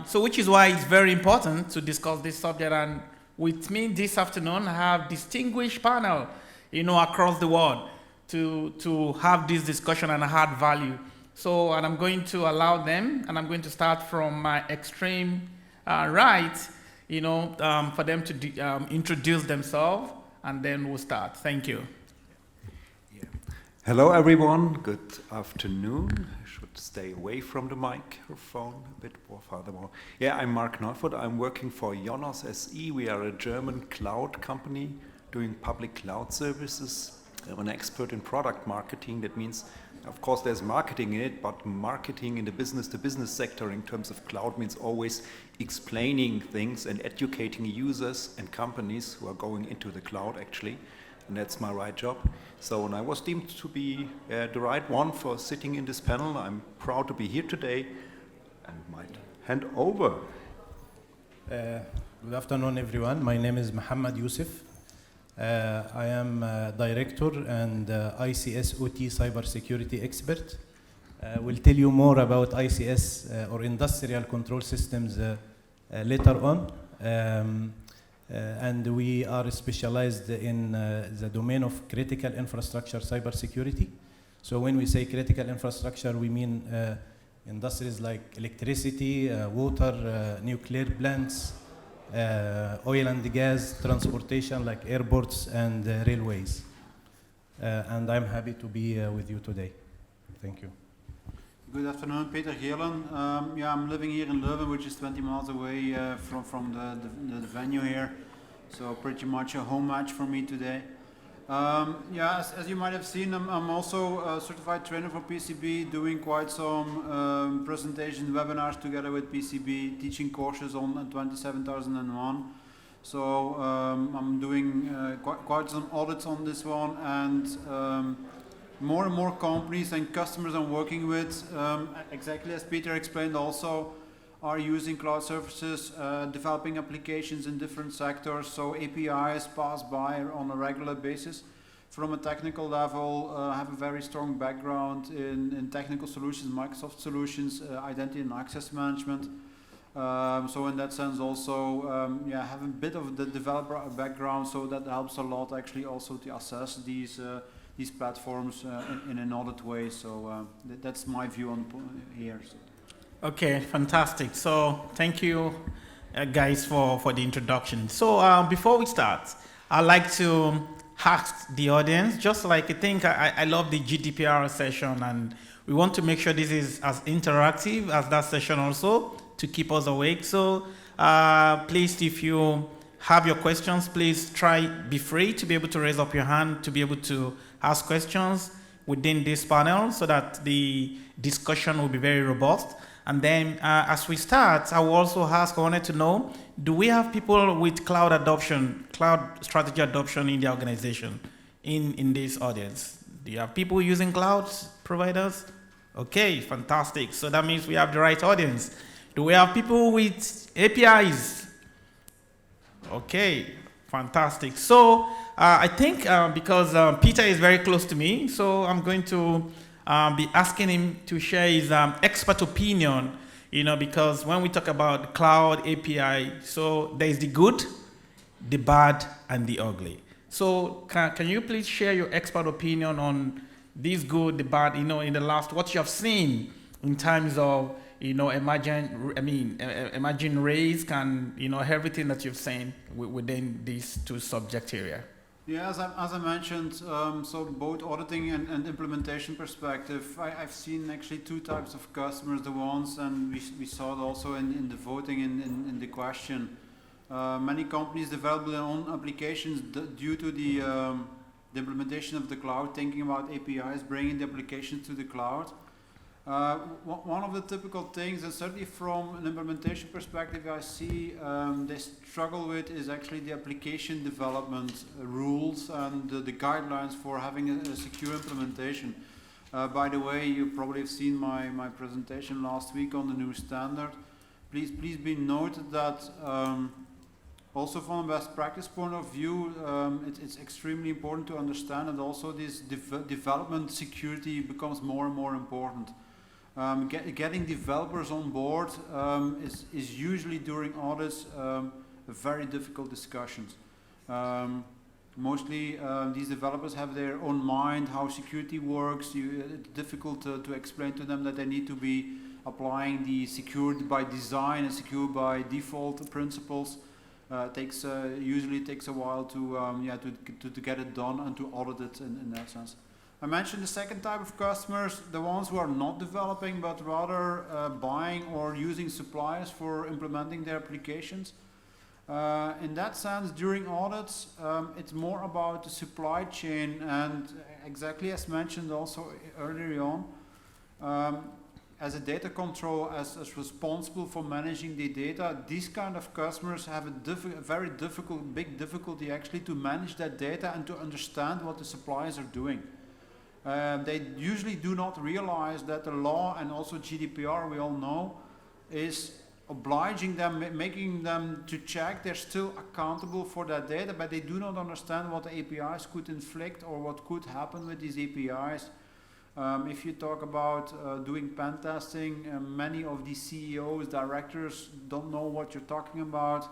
So which is why it's very important to discuss this subject. And with me this afternoon, I have distinguished panel, across the world to have this discussion and add value. So, and I'm going to allow them, and I'm going to start from my extreme right, for them to introduce themselves, and then we'll start. Thank you. Hello, everyone. Good afternoon. I should stay away from the microphone a bit more furthermore. Yeah, I'm Mark Neufeld. I'm working for Jonas SE. We are a German cloud company doing public cloud services. I'm an expert in product marketing. That means, of course, there's marketing in it, but marketing in the business-to-business sector in terms of cloud means always explaining things and educating users and companies who are going into the cloud, actually. And that's my right job. So when I was deemed to be the right one for sitting in this panel, I'm proud to be here today and might hand over. Good afternoon, everyone. My name is Mohammed Youssef. I am Director and ICS OT Cybersecurity Expert. We'll tell you more about ICS or Industrial Control Systems later on. And we are specialized in the domain of critical infrastructure cybersecurity. So when we say critical infrastructure, we mean industries like electricity, water, nuclear plants, oil and gas, transportation like airports and railways. And I'm happy to be with you today. Thank you. Good afternoon, Peter Geelen. I'm living here in Leuven, which is 20 miles away from the venue here. So pretty much a home match for me today. As you might have seen, I'm also a certified trainer for PCB, doing quite some presentation webinars together with PCB, teaching courses on 27001. So I'm doing quite some audits on this one, and more and more companies and customers I'm working with, exactly as Peter explained also, are using cloud services, developing applications in different sectors, so APIs pass by on a regular basis. From a technical level, I have a very strong background in technical solutions, Microsoft solutions, identity and access management. So in that sense also, have a bit of the developer background, so that helps a lot actually also to assess these platforms in an audit way. So that's my view on here. So. Okay, fantastic. So thank you guys for the introduction. So before we start, I'd like to ask the audience, just like I love the GDPR session, and we want to make sure this is as interactive as that session also to keep us awake. So please, if you have your questions, please be free to be able to raise up your hand to be able to ask questions within this panel so that the discussion will be very robust. And then as we start, I wanted to know, do we have people with cloud strategy adoption in the organization, in this audience? Do you have people using cloud providers? Okay, fantastic. So that means we have the right audience. Do we have people with APIs? Okay, fantastic. So I think because Peter is very close to me, so I'm going to be asking him to share his expert opinion, because when we talk about cloud API, so there's the good, the bad, and the ugly. So can you please share your expert opinion on this good, the bad, in the last, what you have seen in terms of, emerging race and, everything that you've seen within these two subject area? Yeah, as I mentioned, so both auditing and implementation perspective, I've seen actually two types of customers. The ones, and we saw it also in the voting in the question, many companies develop their own applications due to the implementation of the cloud, thinking about APIs, bringing the applications to the cloud. One of the typical things, and certainly from an implementation perspective, I see they struggle with is actually the application development rules and the guidelines for having a secure implementation. By the way, you probably have seen my presentation last week on the new standard. Please be noted that also from a best practice point of view, it's extremely important to understand that also this development security becomes more and more important. Getting developers on board is usually during audits a very difficult discussions. Mostly these developers have their own mind how security works. It's difficult to explain to them that they need to be applying the secured by design and secure by default principles. Usually takes a while to get it done and to audit it in that sense. I mentioned the second type of customers, the ones who are not developing but rather buying or using suppliers for implementing their applications. In that sense, during audits, it's more about the supply chain, and exactly as mentioned also earlier on, as a data control, as responsible for managing the data, these kind of customers have a big difficulty actually to manage that data and to understand what the suppliers are doing. They usually do not realize that the law and also GDPR, we all know, is obliging them, making them to check they're still accountable for that data, but they do not understand what the APIs could inflict or what could happen with these APIs. If you talk about doing pen testing, many of the CEOs, directors don't know what you're talking about.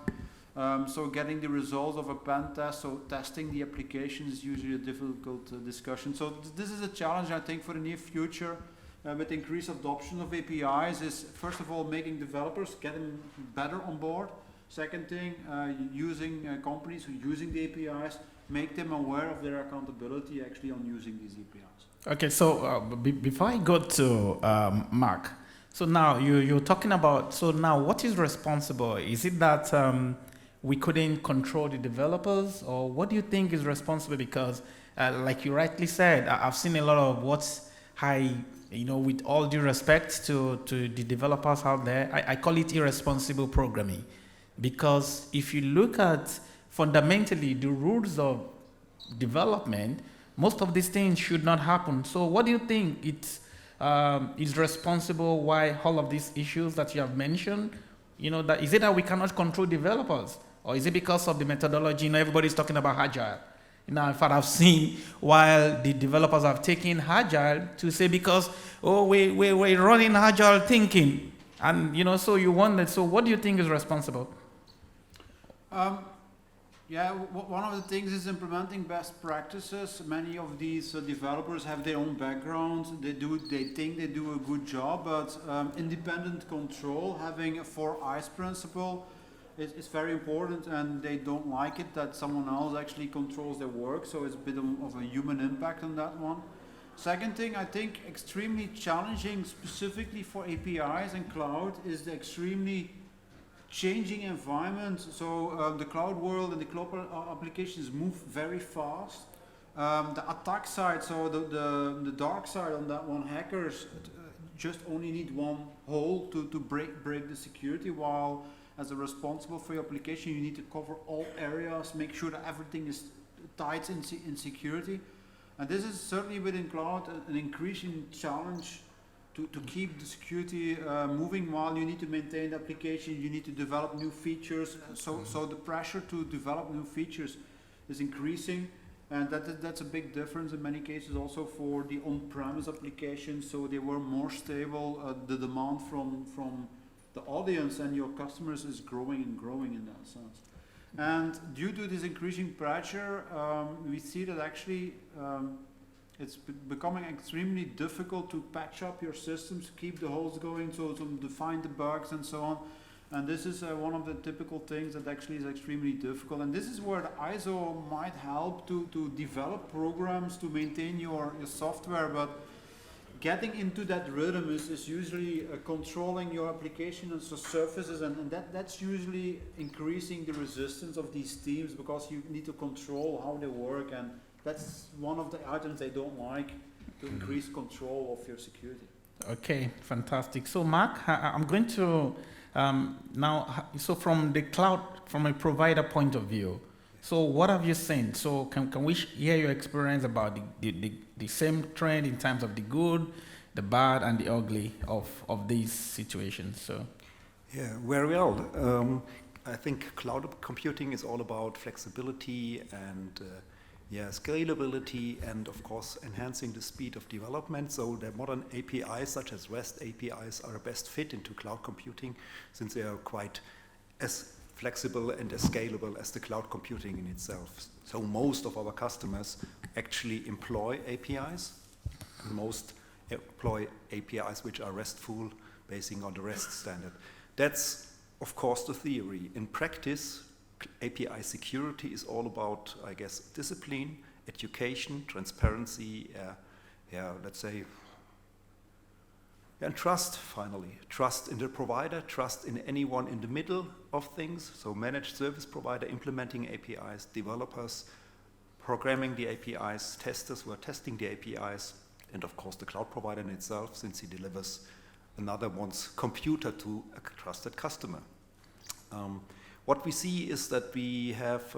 So getting the results of a pen test, so testing the application is usually a difficult discussion. So this is a challenge, I think, for the near future. With increased adoption of APIs is, first of all, making developers getting better on board. Second thing, using companies who are using the APIs, make them aware of their accountability actually on using these APIs. Okay, so before I go to Mark, so now you're talking about, so now what is responsible? Is it that we couldn't control the developers, or what do you think is responsible? Because like you rightly said, I've seen a lot of what's high, with all due respect to the developers out there, I call it irresponsible programming. Because if you look at fundamentally the rules of development, most of these things should not happen. So what do you think is responsible why all of these issues that you have mentioned, that is it that we cannot control developers? Or is it because of the methodology? Everybody's talking about agile. In fact, I've seen while the developers have taken agile to say because, we're running agile thinking. And, so you wonder, so what do you think is responsible? One of the things is implementing best practices. Many of these developers have their own backgrounds. They think they do a good job, but independent control, having a 4 eyes principle, is very important, and they don't like it that someone else actually controls their work, so it's a bit of a human impact on that one. Second thing, I think extremely challenging specifically for APIs and cloud is the extremely changing environment. So the cloud world and the cloud applications move very fast. The attack side, so the dark side on that one, hackers just only need one hole to break the security, while as a responsible for your application, you need to cover all areas, make sure that everything is tight in security. And this is certainly within cloud an increasing challenge to keep the security moving while you need to maintain the application, you need to develop new features. So the pressure to develop new features is increasing, and that's a big difference in many cases also for the on-premise applications. So they were more stable. The demand from the audience and your customers is growing and growing in that sense. And due to this increasing pressure, we see that actually it's becoming extremely difficult to patch up your systems, keep the holes going, so to define the bugs and so on. And this is one of the typical things that actually is extremely difficult. And this is where the ISO might help to develop programs to maintain your software, but getting into that rhythm is usually controlling your application and so surfaces, and that's usually increasing the resistance of these teams, because you need to control how they work, and that's one of the items they don't like, to increase control of your security. Okay, fantastic. So Mark, I'm going to now, so from the cloud, from a provider point of view, so what have you seen? So can we hear your experience about the same trend in terms of the good, the bad, and the ugly of these situations? So, yeah, very well. I think cloud computing is all about flexibility and scalability and of course enhancing the speed of development. So the modern APIs such as REST APIs are a best fit into cloud computing since they are quite as flexible and as scalable as the cloud computing in itself. So most of our customers actually employ APIs. Most employ APIs which are RESTful, basing on the REST standard. That's of course the theory. In practice, API security is all about, I guess, discipline, education, transparency, let's say, and trust, finally. Trust in the provider, trust in anyone in the middle of things, so managed service provider implementing APIs, developers programming the APIs, testers who are testing the APIs, and of course the cloud provider in itself, since he delivers another one's computer to a trusted customer. What we see is that we have,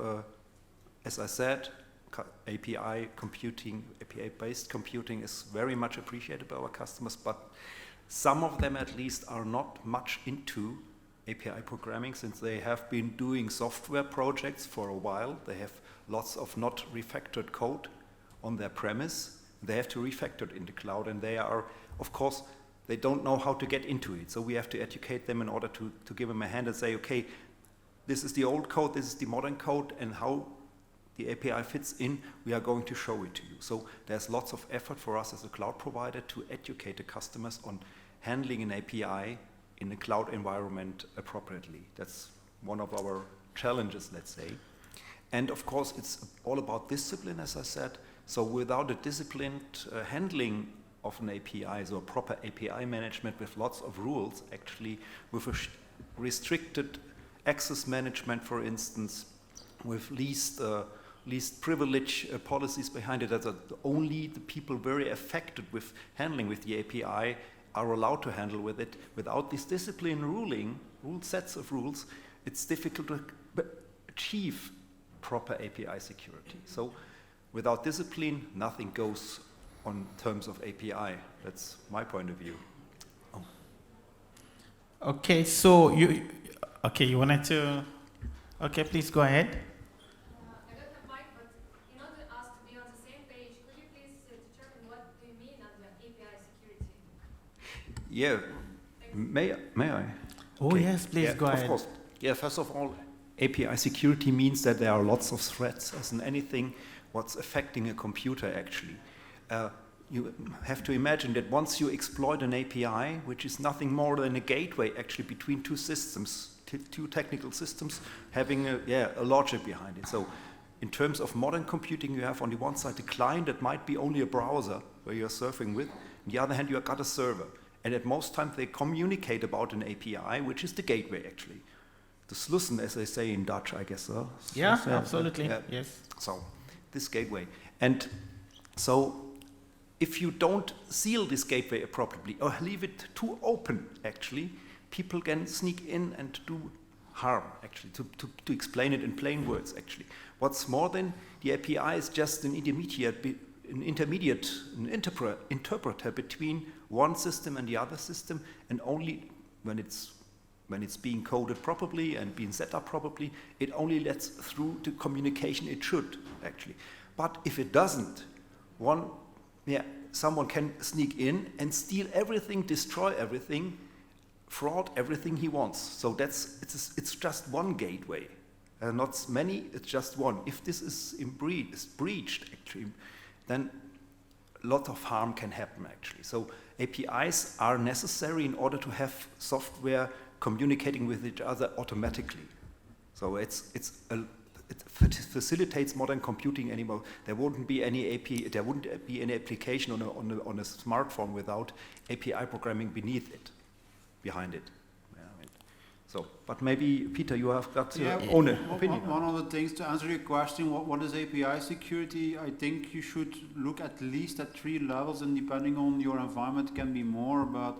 as I said, API computing, API-based computing is very much appreciated by our customers, but some of them at least are not much into API programming since they have been doing software projects for a while. They have lots of not refactored code on their premise. They have to refactor it in the cloud, and they are, of course, they don't know how to get into it. So we have to educate them in order to give them a hand and say, okay, this is the old code, this is the modern code, and how the API fits in, we are going to show it to you. So there's lots of effort for us as a cloud provider to educate the customers on handling an API in a cloud environment appropriately. That's one of our challenges, let's say. And of course, it's all about discipline, as I said. So without a disciplined handling of an API, so proper API management with lots of rules, actually, with a restricted access management, for instance, with least privilege policies behind it, that only the people very affected with handling with the API are allowed to handle with it. Without this discipline sets of rules, it's difficult to achieve proper API security. So without discipline, nothing goes on terms of API. That's my point of view. Okay, so you wanted to, okay, please go ahead. I don't have mic, but in order for us to be on the same page, could you please determine what do you mean under API security? Yeah, may I? Oh, Okay. yes, please go ahead. Of course. Yeah, first of all, API security means that there are lots of threats, as in anything what's affecting a computer, actually. You have to imagine that once you exploit an API, which is nothing more than a gateway, actually, between two systems, two technical systems, having a logic behind it. So in terms of modern computing, you have on the one side the client that might be only a browser where you're surfing with. On the other hand, you've got a server. And at most times, they communicate about an API, which is the gateway, actually. The Slussen, as they say in Dutch, I guess. Yeah, absolutely, yes. So this gateway. And so if you don't seal this gateway appropriately or leave it too open, actually, people can sneak in and do harm, actually, to explain it in plain words, actually. What's more than the API is just an interpreter between one system and the other system, and only when it's being coded properly and being set up properly, it only lets through the communication it should, actually. But if it doesn't, someone can sneak in and steal everything, destroy everything, fraud everything he wants. So it's just one gateway, not many. It's just one. If this is breached, actually, then a lot of harm can happen, actually. So APIs are necessary in order to have software communicating with each other automatically. So it facilitates modern computing anymore. There wouldn't be any application on a smartphone without API programming behind it. So, but maybe Peter, you have got your own opinion. One of the things to answer your question, what is API security? I think you should look at least at 3 levels, and depending on your environment, can be more. But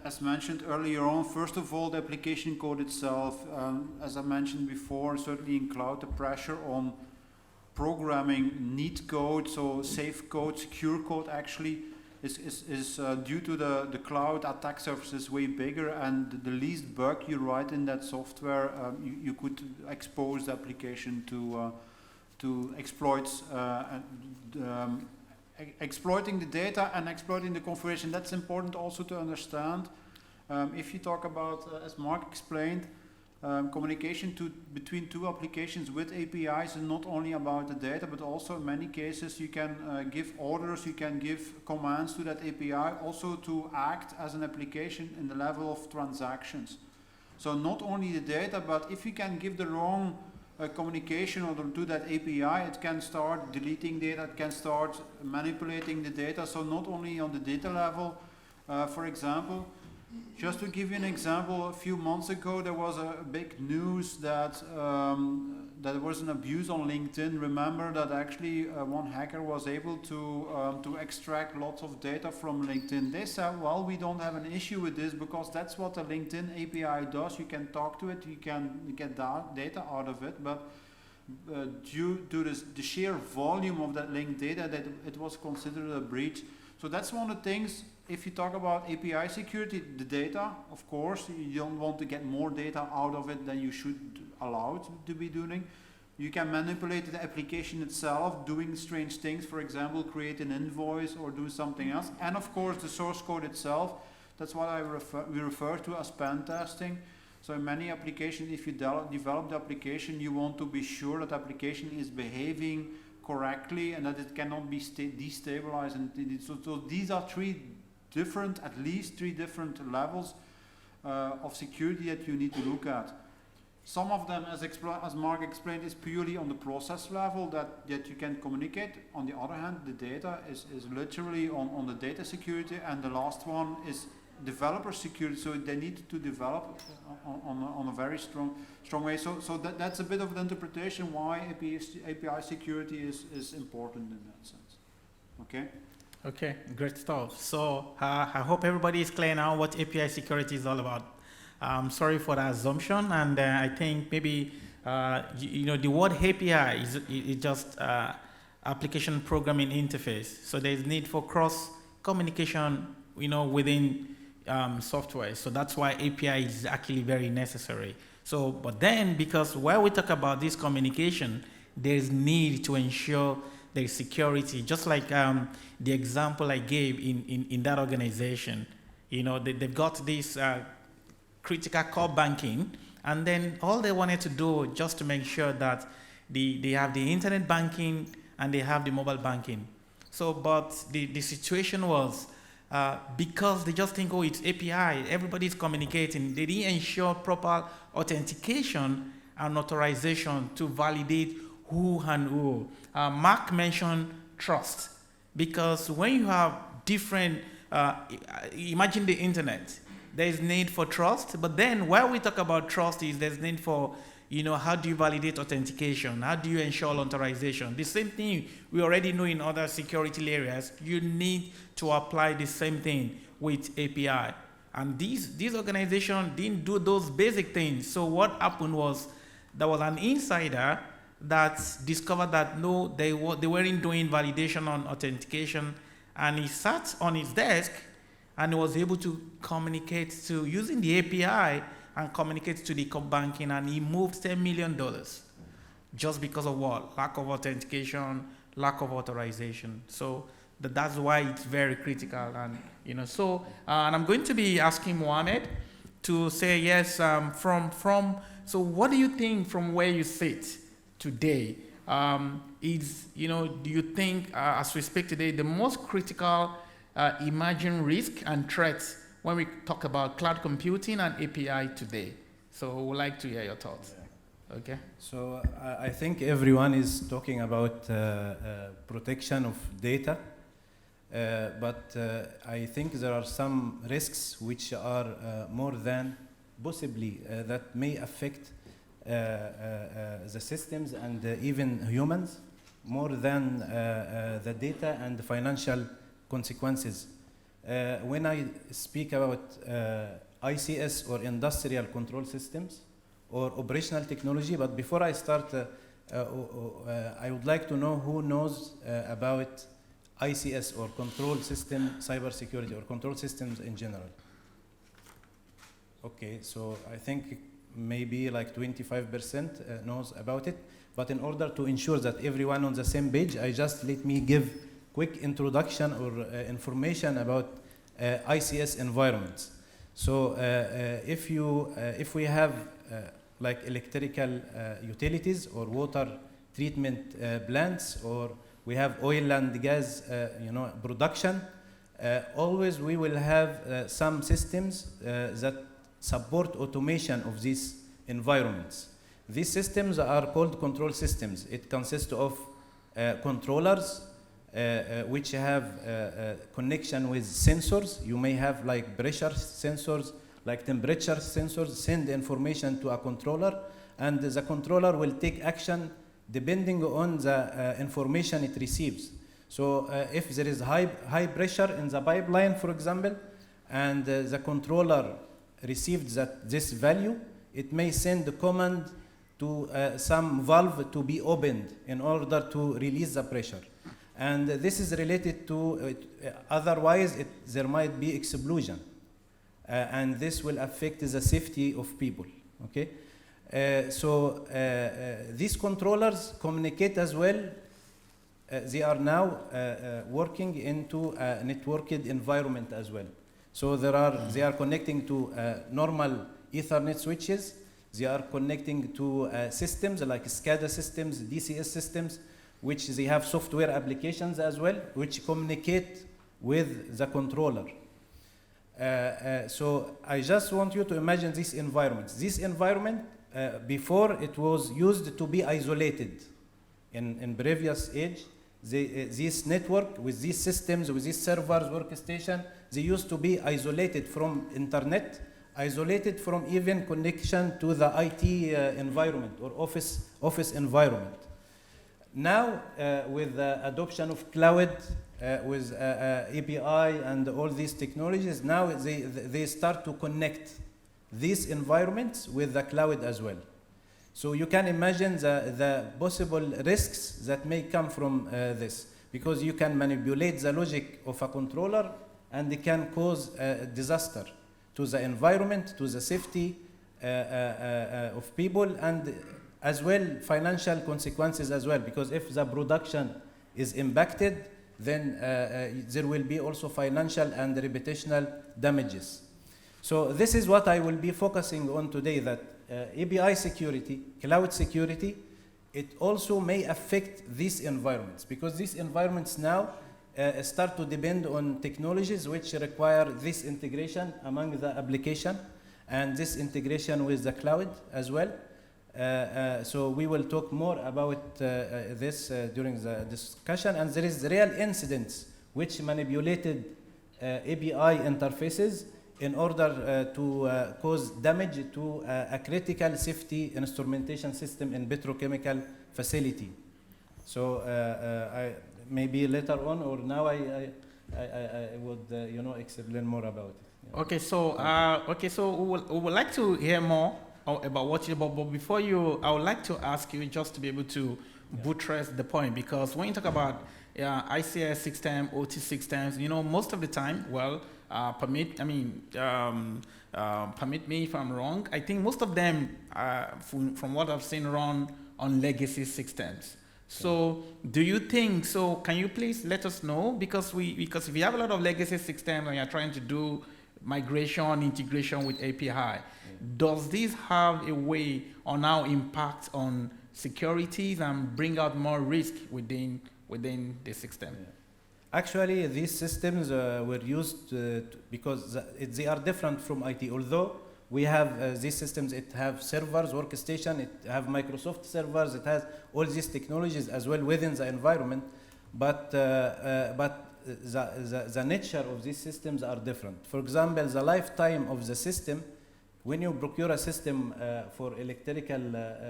as mentioned earlier on, first of all, the application code itself. As I mentioned before, certainly in cloud, the pressure on programming neat code, so safe code, secure code, actually, is due to the cloud attack surface is way bigger, and the least bug you write in that software, you could expose the application to exploit exploiting the data and exploiting the configuration. That's important also to understand. If you talk about, as Mark explained, communication between two applications with APIs is not only about the data, but also in many cases you can give orders, you can give commands to that API also to act as an application in the level of transactions. So not only the data, but if you can give the wrong communication or to that API, it can start deleting data, it can start manipulating the data. So not only on the data level, for example, just to give you an example, a few months ago there was a big news that that there was an abuse on LinkedIn. Remember that actually one hacker was able to extract lots of data from LinkedIn. They said, well, we don't have an issue with this because that's what the LinkedIn API does. You can talk to it, you can get data out of it, but due to the sheer volume of that linked data, that it was considered a breach. So that's one of the things. If you talk about API security, the data, of course, you don't want to get more data out of it than you should allow it to be doing. You can manipulate the application itself, doing strange things, for example, create an invoice or do something else. And of course, the source code itself, that's what we refer to as pen testing. So in many applications, if you develop the application, you want to be sure that the application is behaving correctly and that it cannot be destabilized. And so these are at least three different levels of security that you need to look at. Some of them, as Mark explained, is purely on the process level that you can communicate. On the other hand, the data is literally on the data security, and the last one is developer security. So they need to develop on a very strong way. So that's a bit of an interpretation why API security is important in that sense. Okay. Okay, great stuff. So I hope everybody is clear now what API security is all about. Sorry for the assumption, and I think maybe the word API is just application programming interface. So there is need for cross communication, within software. So that's why API is actually very necessary. So, but then because while we talk about this communication, there is need to ensure there is security, just like the example I gave in that organization. They've got this critical core banking, and then all they wanted to do just to make sure that they have the internet banking and they have the mobile banking. So, but the situation was because they just think, oh, it's API, everybody's communicating. They didn't ensure proper authentication and authorization to validate who and who. Mark mentioned trust, because when you have different, imagine the internet, there is need for trust, but then while we talk about trust there's need for, how do you validate authentication? How do you ensure authorization? The same thing we already know in other security areas. You need to apply the same thing with API. And these organizations didn't do those basic things. So what happened was there was an insider that discovered that no, they weren't doing validation on authentication, and he sat on his desk and he was able to communicate to using the API and communicate to the banking, and he moved $10 million just because of what? Lack of authentication, lack of authorization. So that's why it's very critical. And and I'm going to be asking Mohammed to say yes. So what do you think from where you sit today? Do you think, as we speak today, the most critical emerging risk and threats when we talk about cloud computing and API today? So we'd like to hear your thoughts. Okay. So I think everyone is talking about protection of data, but I think there are some risks which are more than possibly that may affect the systems and even humans more than the data and the financial consequences. When I speak about ICS or industrial control systems or operational technology, but before I start, I would like to know who knows about ICS or control system cybersecurity or control systems in general. Okay, so I think maybe like 25% knows about it. But in order to ensure that everyone on the same page, let me give quick introduction or information about ICS environments. So if we have like electrical utilities or water treatment plants, or we have oil and gas production, always we will have some systems that support automation of these environments. These systems are called control systems. It consists of controllers which have connection with sensors. You may have like pressure sensors, like temperature sensors, send information to a controller, and the controller will take action depending on the information it receives. So if there is high pressure in the pipeline, for example, and the controller received this value, it may send the command to some valve to be opened in order to release the pressure. And this is related to, otherwise there might be explosion. And this will affect the safety of people, okay? So these controllers communicate as well. They are now working into a networked environment as well. So they are connecting to normal Ethernet switches. They are connecting to systems like SCADA systems, DCS systems, which they have software applications as well, which communicate with the controller. So I just want you to imagine this environment. This environment, before it was used to be isolated. In previous age, this network with these systems, with these servers, workstation, they used to be isolated from internet, isolated from even connection to the IT environment or office environment. Now, with the adoption of cloud, with API and all these technologies, now they start to connect these environments with the cloud as well. So you can imagine the possible risks that may come from this, because you can manipulate the logic of a controller and it can cause a disaster to the environment, to the safety of people, and as well financial consequences as well, because if the production is impacted, then there will be also financial and reputational damages. So this is what I will be focusing on today, that API security, cloud security, it also may affect these environments, because these environments now start to depend on technologies which require this integration among the application and this integration with the cloud as well. So we will talk more about this during the discussion, and there is real incidents which manipulated API interfaces in order to cause damage to a critical safety instrumentation system in petrochemical facility. So maybe later on, or now I would explain more about it. Yeah. Okay, so we would like to hear more about what you, but before I would like to ask you just to be able to buttress the point, because when you talk about ICS system, OT systems, most of the time, permit me if I'm wrong, I think most of them, from what I've seen, run on legacy systems. So do you think, can you please let us know, because if you have a lot of legacy systems and you're trying to do migration, integration with API, does this have a way or now impact on securities and bring out more risk within the system? Yeah. Actually, these systems were used because they are different from IT. Although we have these systems, it have servers, workstation, it have Microsoft servers, it has all these technologies as well within the environment, but the nature of these systems are different. For example, the lifetime of the system, when you procure a system for electrical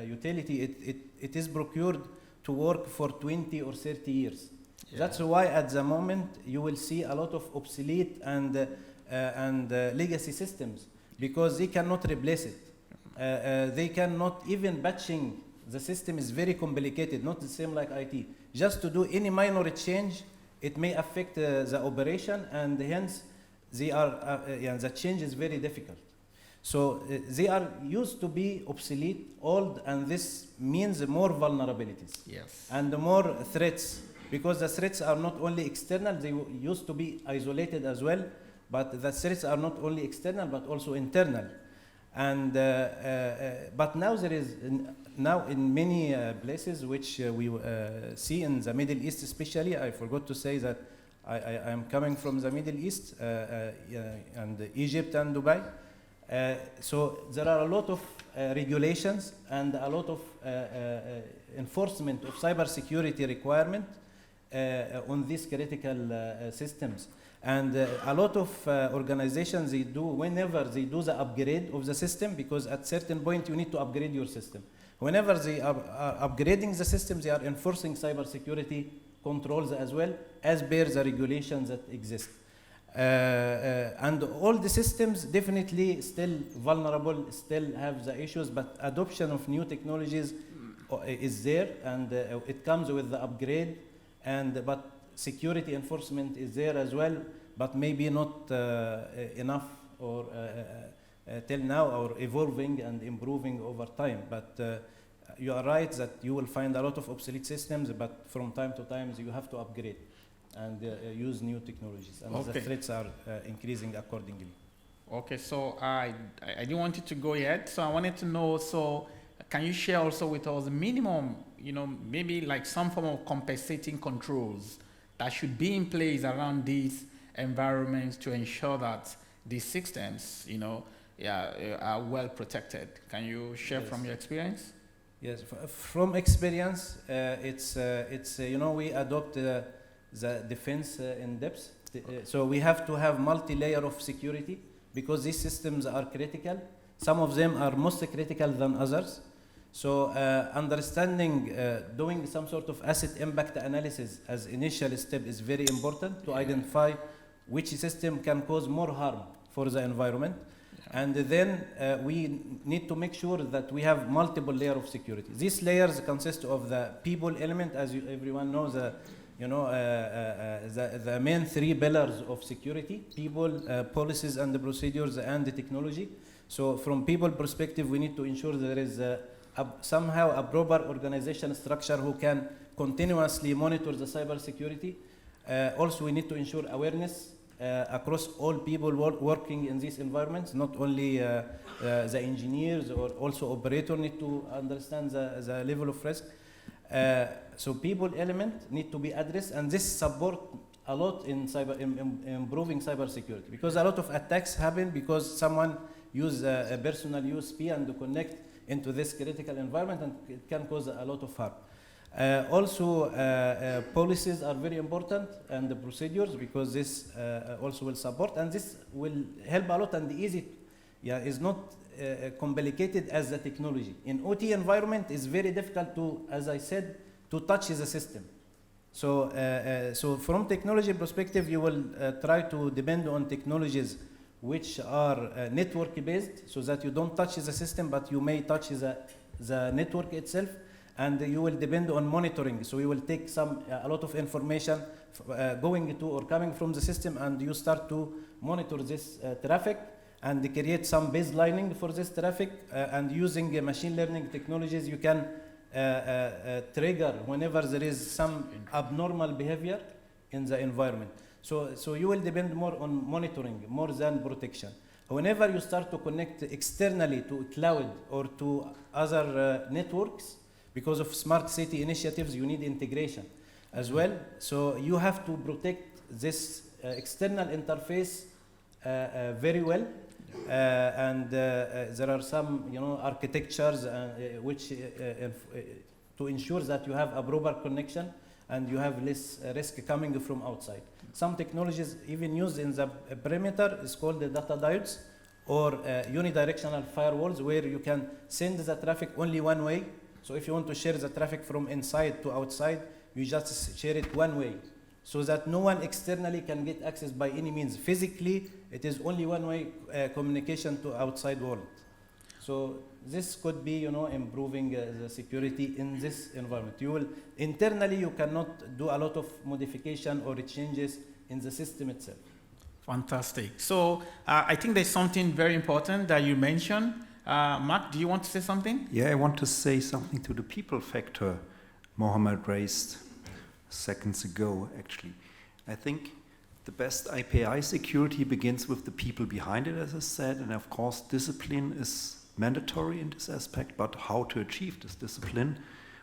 utility, it is procured to work for 20 or 30 years. Yeah. That's why at the moment you will see a lot of obsolete and legacy systems, because they cannot replace it. They cannot, even batching the system is very complicated, not the same like IT. Just to do any minor change, it may affect the operation, and hence the change is very difficult. So they are used to be obsolete, old, and this means more vulnerabilities Yes. and more threats, because the threats are not only external, they used to be isolated as well, but the threats are not only external but also internal. And but now there is now in many places which we see in the Middle East especially. I forgot to say that I am coming from the Middle East and Egypt and Dubai. So there are a lot of regulations and a lot of enforcement of cybersecurity requirement on these critical systems. And a lot of organizations, they do, whenever they do the upgrade of the system, because at certain point you need to upgrade your system. Whenever they are upgrading the system, they are enforcing cybersecurity controls as well, as per the regulations that exist. And all the systems definitely still vulnerable, still have the issues, but adoption of new technologies is there, and it comes with the upgrade, and but security enforcement is there as well, but maybe not enough or till now, or evolving and improving over time. But you are right that you will find a lot of obsolete systems, but from time to time you have to upgrade and use new technologies, and the threats are increasing accordingly. Okay, so I didn't want you to go yet, so I wanted to know, so can you share also with us minimum, maybe like some form of compensating controls that should be in place around these environments to ensure that these systems, are well protected? Can you share from your experience? Yes, from experience, it's we adopt the defense in depth. So we have to have multi-layer of security because these systems are critical. Some of them are most critical than others. So understanding, doing some sort of asset impact analysis as initial step is very important to identify which system can cause more harm for the environment. And then we need to make sure that we have multiple layers of security. These layers consist of the people element, as everyone knows, the main three pillars of security: people, policies and the procedures, and the technology. So from people perspective, we need to ensure there is somehow a proper organization structure who can continuously monitor the cyber security. Also, we need to ensure awareness across all people working in these environments, not only the engineers, or also operators need to understand the level of risk. So people element need to be addressed, and this support a lot in improving cyber security, because a lot of attacks happen because someone use a personal USB and connect into this critical environment, and it can cause a lot of harm. Also, policies are very important, and the procedures, because this also will support, and this will help a lot, and easy, is not complicated as the technology. In OT environment, it's very difficult to, as I said, to touch the system. So, so from technology perspective, you will try to depend on technologies which are network-based, so that you don't touch the system, but you may touch the network itself, and you will depend on monitoring. So you will take a lot of information going to or coming from the system, and you start to monitor this traffic and create some baselining for this traffic, and using machine learning technologies, you can trigger whenever there is some abnormal behavior in the environment. So you will depend more on monitoring more than protection. Whenever you start to connect externally to cloud or to other networks, because of smart city initiatives, you need integration as well. So you have to protect this external interface very well. And there are some, architectures which to ensure that you have a proper connection and you have less risk coming from outside. Some technologies even used in the perimeter is called the data diodes, or unidirectional firewalls, where you can send the traffic only one way. So if you want to share the traffic from inside to outside, you just share it one way, so that no one externally can get access by any means. Physically, it is only one-way communication to outside world. So this could be, improving the security in this environment. Internally, you cannot do a lot of modification or changes in the system itself. Fantastic. So I think there's something very important that you mentioned. Mark, do you want to say something? Yeah, I want to say something to the people factor Mohammed raised seconds ago, actually. I think the best API security begins with the people behind it, as I said, and of course discipline is mandatory in this aspect, but how to achieve this discipline?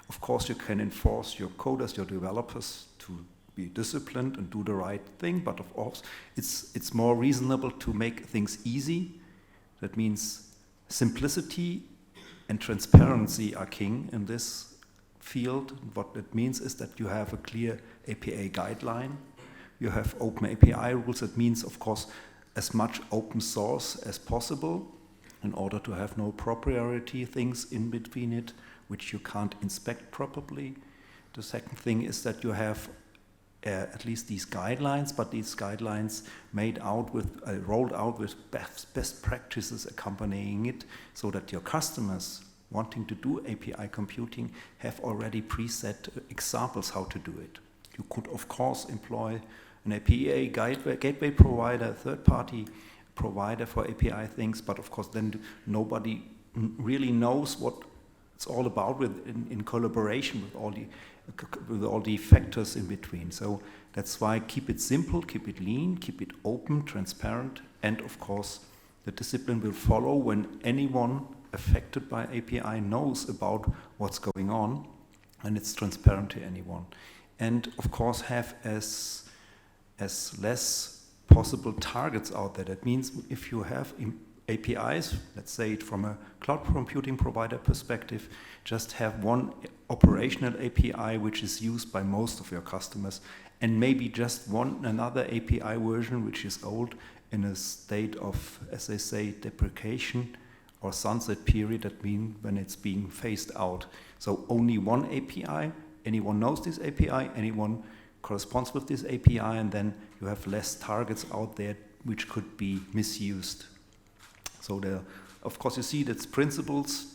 Of course you can enforce your coders, your developers to be disciplined and do the right thing, but of course it's more reasonable to make things easy. That means simplicity and transparency are king in this field. What it means is that you have a clear API guideline. You have open API rules. That means, of course, as much open source as possible in order to have no proprietary things in between it, which you can't inspect properly. The second thing is that you have at least these guidelines, but these guidelines rolled out with best practices accompanying it, so that your customers wanting to do API computing have already preset examples how to do it. You could, of course, employ an API gateway provider, a third-party provider for API things, but of course then nobody really knows what it's all about in collaboration with all the factors in between. So that's why keep it simple, keep it lean, keep it open, transparent, and of course the discipline will follow when anyone affected by API knows about what's going on, and it's transparent to anyone. And of course have as less possible targets out there. That means if you have APIs, let's say it from a cloud computing provider perspective, just have one operational API which is used by most of your customers, and maybe just another API version which is old in a state of, as they say, deprecation or sunset period. That means when it's being phased out. So only one API, anyone knows this API, anyone corresponds with this API, and then you have less targets out there which could be misused. So of course you see that's principles,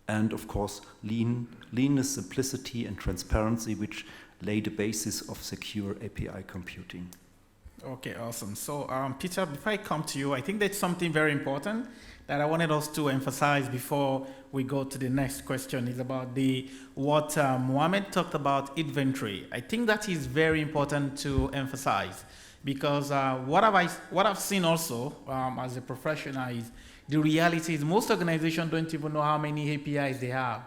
and of course leanness, simplicity and transparency, which lay the basis of secure API computing. Okay, awesome. So Peter, before I come to you, I think that's something very important that I wanted us to emphasize before we go to the next question. Is about what Mohammed talked about, inventory. I think that is very important to emphasize, because what I've seen also as a professional is the reality is most organizations don't even know how many APIs they have.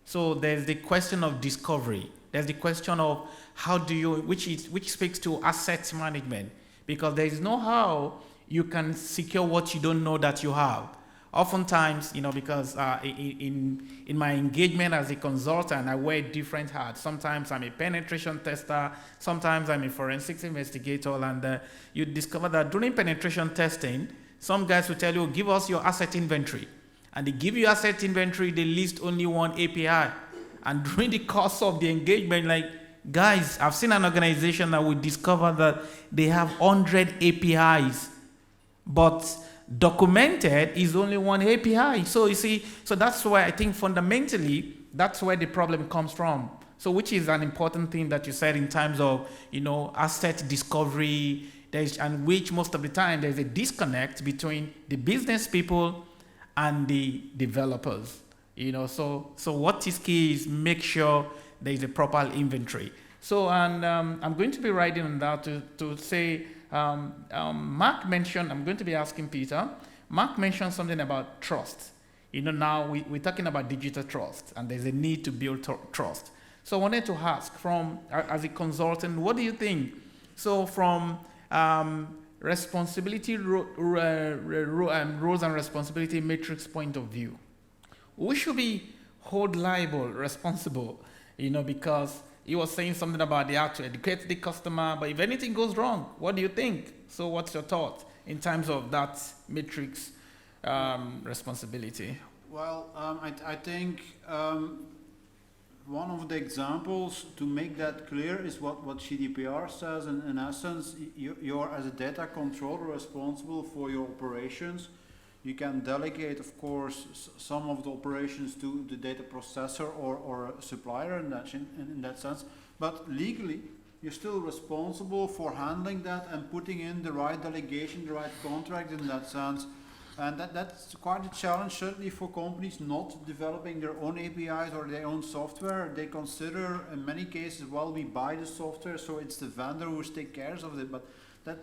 So there's the question of discovery. There's the question of how do you, which speaks to asset management, because there is no how you can secure what you don't know that you have. Oftentimes, because in my engagement as a consultant, I wear different hats. Sometimes I'm a penetration tester, sometimes I'm a forensics investigator, and you discover that during penetration testing, some guys will tell you, give us your asset inventory. And they give you asset inventory, they list only one API. And during the course of the engagement, like, guys, I've seen an organization that will discover that they have 100 APIs, but documented is only one API. So you see, so that's why I think fundamentally, that's where the problem comes from. So which is an important thing that you said in terms of, asset discovery, and which most of the time there's a disconnect between the business people and the developers. So what is key is make sure there is a proper inventory. So, and I'm going to be writing on that to say, Mark mentioned, I'm going to be asking Peter, Mark mentioned something about trust. Now we're talking about digital trust, and there's a need to build trust. So I wanted to ask, as a consultant, what do you think? So from responsibility, roles and responsibility matrix point of view, we should be held liable, responsible, because he was saying something about they have to educate the customer, but if anything goes wrong, what do you think? So what's your thought in terms of that matrix responsibility? Well, I think one of the examples to make that clear is what GDPR says. In essence, you're as a data controller responsible for your operations. You can delegate, of course, some of the operations to the data processor or a supplier in that sense. But legally, you're still responsible for handling that and putting in the right delegation, the right contract in that sense. And that's quite a challenge, certainly for companies not developing their own APIs or their own software. They consider, in many cases, well, we buy the software, so it's the vendor who takes care of it. But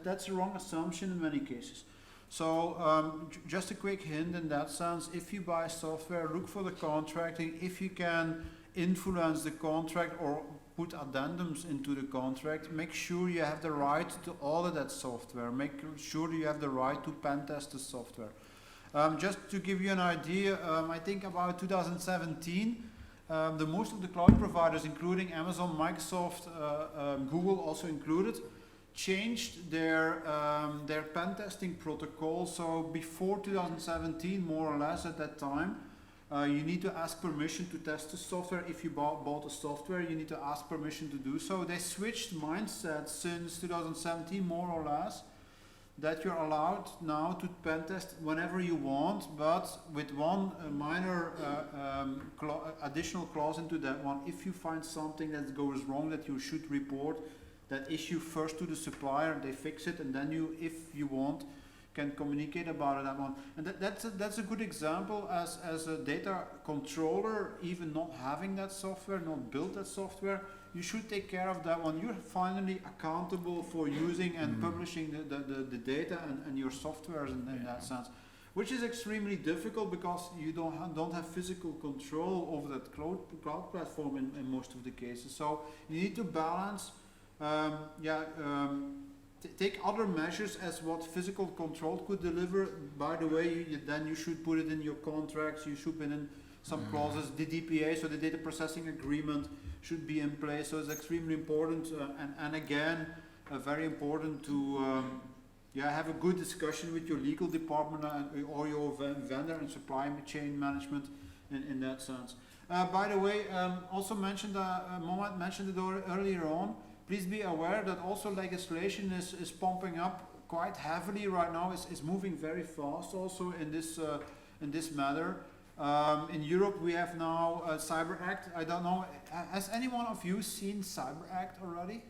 that's a wrong assumption in many cases. So just a quick hint in that sense, if you buy software, look for the contracting. If you can influence the contract or put addendums into the contract, make sure you have the right to audit that software. Make sure you have the right to pen test the software. Just to give you an idea, I think about 2017, the most of the cloud providers, including Amazon, Microsoft, Google also included, changed their pen testing protocol. So before 2017, more or less at that time, you need to ask permission to test the software. If you bought the software, you need to ask permission to do so. They switched mindset since 2017, more or less, that you're allowed now to pen test whenever you want, but with one minor additional clause into that one. If you find something that goes wrong that you should report, that issue first to the supplier, they fix it, and then you, if you want, can communicate about it, that one. And that's a good example as a data controller, even not having that software, not built that software, you should take care of that one. You're finally accountable for using and publishing the data and your software in that sense, which is extremely difficult because you don't have physical control over that cloud platform in most of the cases. So you need to balance, take other measures as what physical control could deliver. By the way, then you should put it in your contracts, you should put in some clauses. The DPA, so the data processing agreement, should be in place. So it's extremely important, and again, very important to have a good discussion with your legal department or your vendor and supply chain management in that sense. By the way, also mentioned, Mohammed mentioned it earlier on, please be aware that also legislation is pumping up quite heavily right now. It's moving very fast also in this matter. In Europe we have now a Cyber Act. I don't know, has any one of you seen Cyber Act already?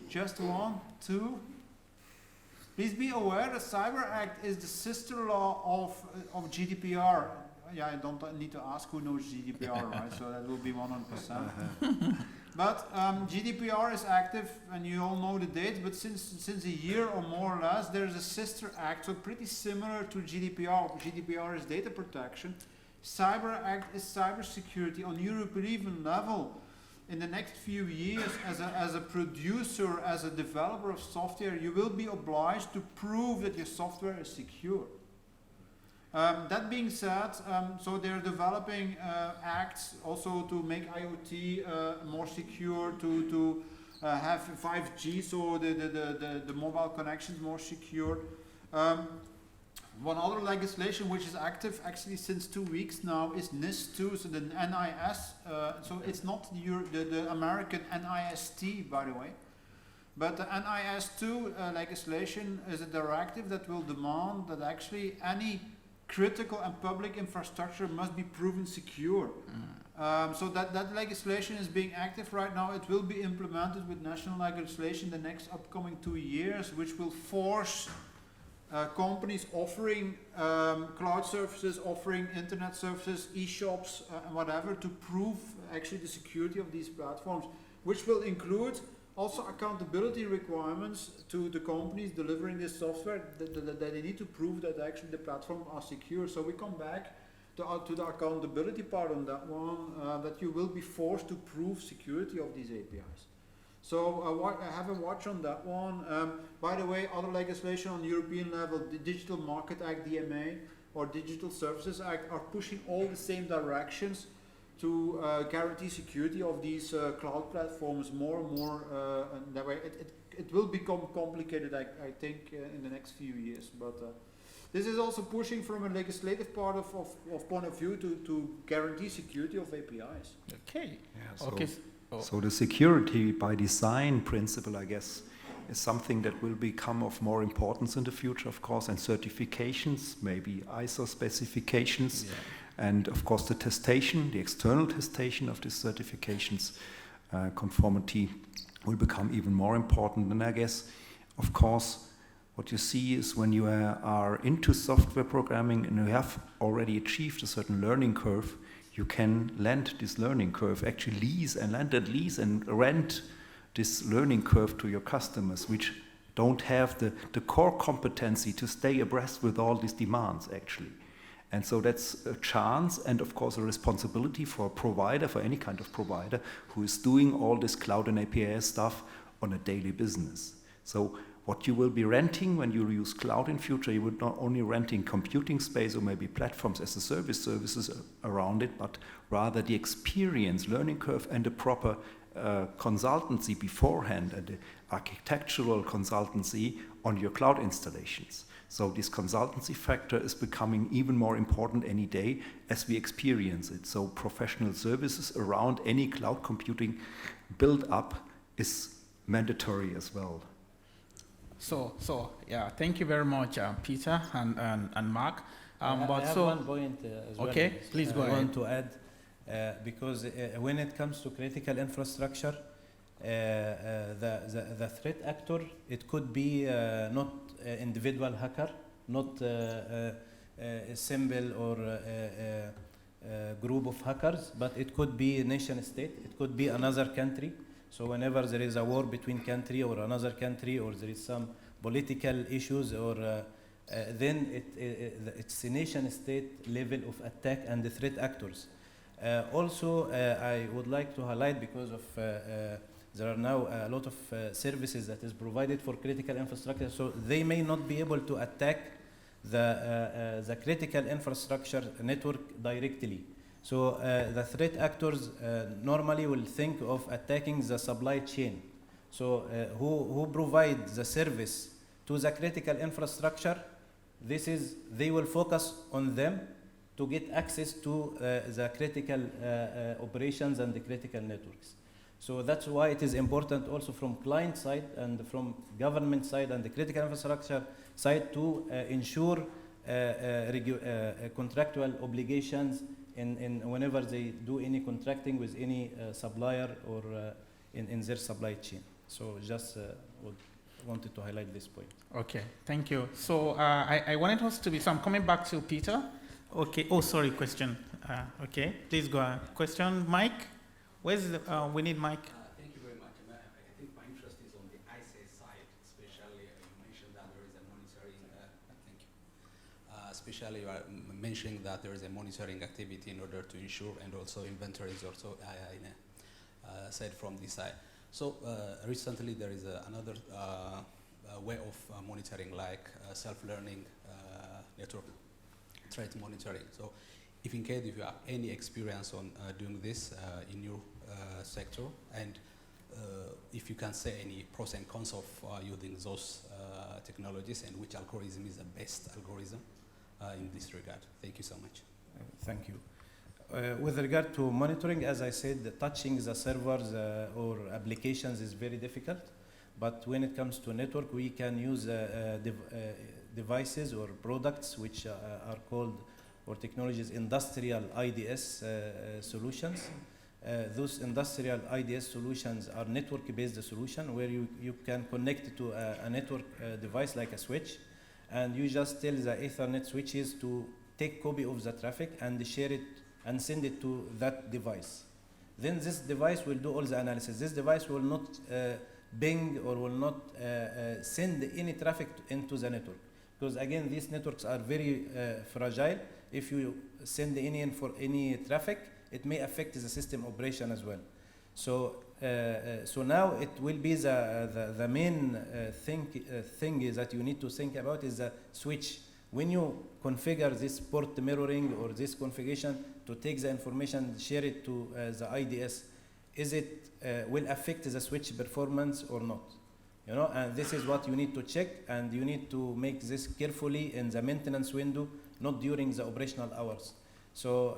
Just one, two? Please be aware that Cyber Act is the sister law of GDPR. Yeah, I don't need to ask who knows GDPR, right? So that will be 100%. But GDPR is active, and you all know the dates, but since a year or more or less, there's a sister act, so pretty similar to GDPR. GDPR is data protection. Cyber Act is cyber security on European level. In the next few years, as a producer, as a developer of software, you will be obliged to prove that your software is secure. That being said, so they're developing acts also to make IoT more secure, to have 5G, so the mobile connections more secure. One other legislation which is active actually since 2 weeks now is NIS2, so the NIS, so it's not the American NIST, by the way. But the NIS2 legislation is a directive that will demand that actually any critical and public infrastructure must be proven secure. So that legislation is being active right now. It will be implemented with national legislation the next upcoming 2 years, which will force companies offering cloud services, offering internet services, e-shops, and whatever, to prove actually the security of these platforms, which will include also accountability requirements to the companies delivering this software, that they need to prove that actually the platforms are secure. So we come back to the accountability part on that one, that you will be forced to prove security of these APIs. So have a watch on that one. By the way, other legislation on European level, the Digital Market Act, DMA, or Digital Services Act, are pushing all the same directions to guarantee security of these cloud platforms more and more. And that way it will become complicated, I think, in the next few years. But this is also pushing from a legislative part of point of view to guarantee security of APIs. Okay. Yeah, so, okay. So the security by design principle, I guess, is something that will become of more importance in the future, of course, and certifications, maybe ISO specifications, and of course the testation, the external testation of these certifications conformity will become even more important. And I guess, of course, what you see is when you are into software programming and you have already achieved a certain learning curve, you can lend this learning curve, actually lease and rent this learning curve to your customers, which don't have the core competency to stay abreast with all these demands, actually. And so that's a chance and, of course, a responsibility for a provider, for any kind of provider, who is doing all this cloud and API stuff on a daily business. So what you will be renting when you use cloud in future, you would not only renting computing space or maybe platforms as a services around it, but rather the experience, learning curve, and the proper consultancy beforehand, and the architectural consultancy on your cloud installations. So this consultancy factor is becoming even more important any day as we experience it. So professional services around any cloud computing build-up is mandatory as well. So yeah, thank you very much, Peter and Mark. I have one point as well. Okay, please go ahead. I want to add, because when it comes to critical infrastructure, the threat actor, it could be not individual hacker, not a symbol or a group of hackers, but it could be a nation state, it could be another country. So whenever there is a war between country or another country, or there is some political issues, or then it's a nation state level of attack and the threat actors. Also, I would like to highlight, because of there are now a lot of services that is provided for critical infrastructure, so they may not be able to attack the critical infrastructure network directly. So the threat actors normally will think of attacking the supply chain. So who provides the service to the critical infrastructure, they will focus on them to get access to the critical operations and the critical networks. So that's why it is important also from client side and from government side and the critical infrastructure side to ensure contractual obligations in whenever they do any contracting with any supplier or in their supply chain. So just wanted to highlight this point. Okay, thank you. So I wanted us to be, so I'm coming back to Peter. Okay, oh, sorry, question. Okay, please go on. Question, Mike? Where's the, we need Mike. Thank you very much. I think my interest is on the ISA side, especially you mentioned that there is a monitoring, thank you. Especially you are mentioning that there is a monitoring activity in order to ensure, and also inventory is also said from this side. So recently there is another way of monitoring, like self-learning network threat monitoring. So if in case if you have any experience on doing this in your sector, and if you can say any pros and cons of using those technologies, and which algorithm is the best algorithm in this regard. Thank you so much. Thank you. With regard to monitoring, as I said, touching the servers or applications is very difficult. But when it comes to network, we can use devices or products which are called, or technologies, industrial IDS solutions. Those industrial IDS solutions are network-based solution where you can connect to a network device like a switch, and you just tell the Ethernet switches to take copy of the traffic and share it and send it to that device. Then this device will do all the analysis. This device will not ping or will not send any traffic into the network, because again, these networks are very fragile. If you send any traffic, it may affect the system operation as well. So so now it will be the main thing is that you need to think about is the switch. When you configure this port mirroring or this configuration to take the information, share it to the IDS, is it will affect the switch performance or not? You know, and this is what you need to check, and you need to make this carefully in the maintenance window, not during the operational hours. So,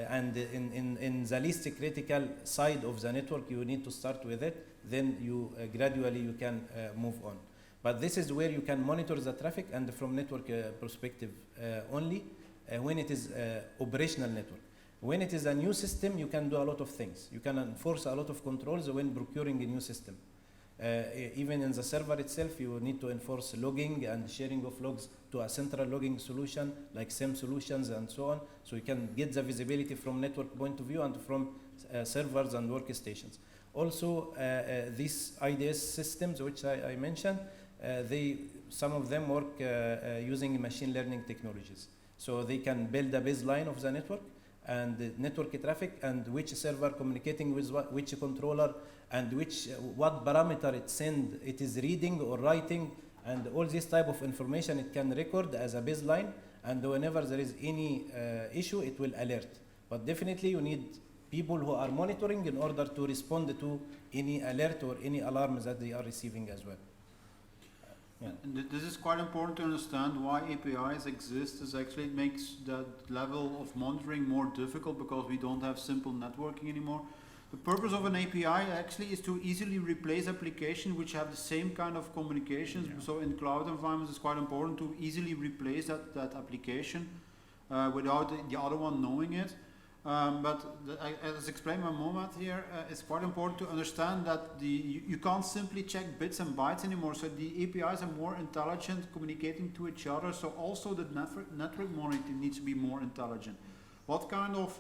and in the least critical side of the network, you need to start with it, then you gradually you can move on. But this is where you can monitor the traffic, and from network perspective only when it is operational network. When it is a new system, you can do a lot of things. You can enforce a lot of controls when procuring a new system. Even in the server itself, you need to enforce logging and sharing of logs to a central logging solution like SIEM solutions and so on. So you can get the visibility from network point of view and from servers and workstations. Also, these IDS systems, which I mentioned, some of them work using machine learning technologies. So they can build a baseline of the network and the network traffic and which server communicating with which controller and what parameter it is reading or writing, and all this type of information it can record as a baseline, and whenever there is any issue it will alert. But definitely you need people who are monitoring in order to respond to any alert or any alarms that they are receiving as well. Yeah. And this is quite important to understand why APIs exist. Is actually it makes that level of monitoring more difficult because we don't have simple networking anymore. The purpose of an API actually is to easily replace applications which have the same kind of communications. Yeah. So in cloud environments, it's quite important to easily replace that application without the other one knowing it. As explained by Mohamed here, it's quite important to understand that you can't simply check bits and bytes anymore. So the APIs are more intelligent, communicating to each other. So also the network monitoring needs to be more intelligent. What kind of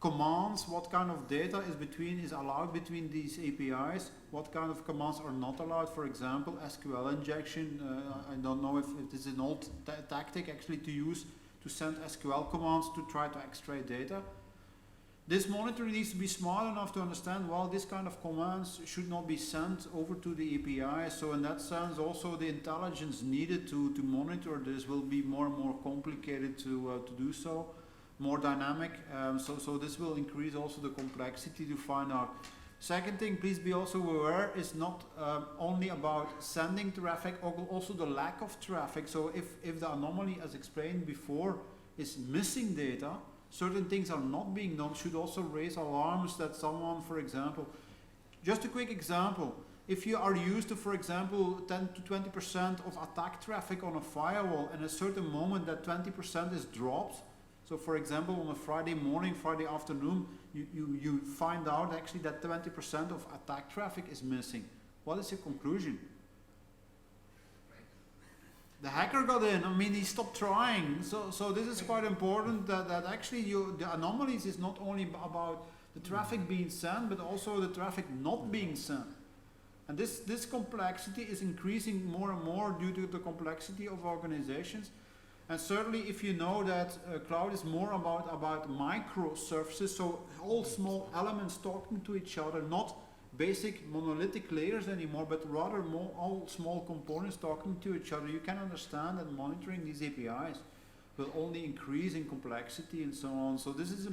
commands, what kind of data is allowed between these APIs? What kind of commands are not allowed? For example, SQL injection. I don't know if this is an old tactic actually to use to send SQL commands to try to extract data. This monitoring needs to be smart enough to understand, well, this kind of commands should not be sent over to the API. So in that sense, also the intelligence needed to monitor this will be more and more complicated to do so, more dynamic. So this will increase also the complexity to find out. Second thing, please be also aware, is not only about sending traffic, also the lack of traffic. So if the anomaly, as explained before, is missing data, certain things are not being done, should also raise alarms that someone, for example, just a quick example, if you are used to, for example, 10 to 20% of attack traffic on a firewall, and at a certain moment that 20% is dropped, so for example, on a Friday morning, Friday afternoon, you find out actually that 20% of attack traffic is missing. What is your conclusion? The hacker got in. I mean, he stopped trying. So this is quite important that actually the anomalies is not only about the traffic being sent, but also the traffic not being sent. And this complexity is increasing more and more due to the complexity of organizations. And certainly, if you know that cloud is more about microservices, so all small elements talking to each other, not basic monolithic layers anymore, but rather more all small components talking to each other, you can understand that monitoring these APIs will only increase in complexity and so on. So this is a